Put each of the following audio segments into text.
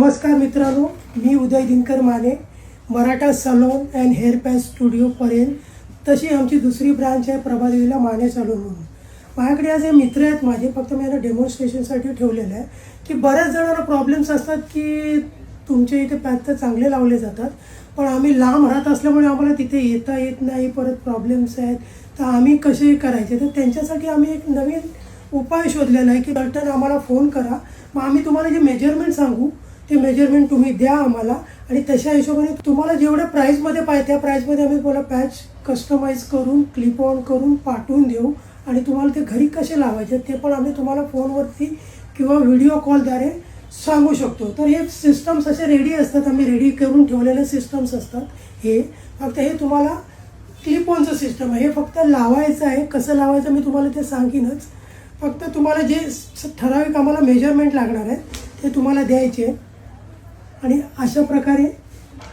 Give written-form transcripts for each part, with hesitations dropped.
नमस्कार मित्रांनो, मी Uday Dinkar Mane, Maratha salon and hair patch studio Parel. तशी आमची दुसरी ब्रांच आहे प्रभादेवीला माने सलोन म्हणून. माझ्याकडे आज हे मित्र आहेत माझे, फक्त मी यांना डेमॉन्स्ट्रेशनसाठी ठेवलेलं आहे की बऱ्याच जणांना प्रॉब्लेम्स असतात की तुमच्या इथे पॅच तर चांगले लावले जातात, पण आम्ही लांब राहत असल्यामुळे आम्हाला तिथे येता येत नाही, परत प्रॉब्लेम्स आहेत, तर आम्ही कसे करायचे. तर त्यांच्यासाठी आम्ही एक नवीन उपाय शोधलेला आहे की बटन आम्हाला फोन करा, मग आम्ही तुम्हाला जे मेजरमेंट सांगू ते मेजरमेंट तुम्ही द्या आम्हाला, आणि तशा हिशोबाने तुम्हाला जेवढ्या प्राईसमध्ये पाहिजे त्या प्राईसमध्ये आम्ही तुम्हाला पॅच कस्टमाइज करून क्लिप ऑन करून पाठवून देऊ. आणि तुम्हाला ते घरी कसे लावायचे ते पण आम्ही तुम्हाला फोनवरती किंवा व्हिडिओ कॉलद्वारे सांगू शकतो. तर हे सिस्टम्स असे रेडी असतात, आम्ही रेडी करून ठेवलेले सिस्टम्स असतात. हे फक्त हे तुम्हाला क्लिप ऑनचं सिस्टम आहे, हे फक्त लावायचं आहे. कसं लावायचं मी तुम्हाला ते सांगीनच. फक्त तुम्हाला जे ठराविक आम्हाला मेजरमेंट लागणार आहे ते तुम्हाला द्यायचे, आणि अशा प्रकारे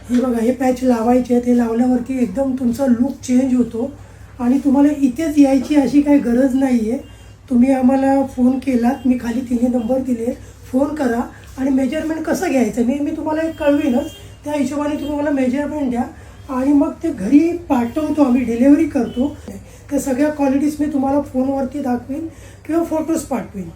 हे बघा हे पॅच लावायचे. ते लावल्यावरती एकदम तुमचा लुक चेंज होतो, आणि तुम्हाला इथेच यायची अशी काही गरज नाही आहे. तुम्ही आम्हाला फोन केलात, मी खाली तिन्ही नंबर दिले, फोन करा आणि मेजरमेंट कसं घ्यायचं मी तुम्हाला एक कळवीनच. त्या हिशोबाने तुम्ही मला मेजरमेंट द्या, आणि मग ते घरी पाठवतो, आम्ही डिलेवरी करतो. त्या सगळ्या क्वालिटीज मी तुम्हाला फोनवरती दाखवीन किंवा फोटोज पाठवीन.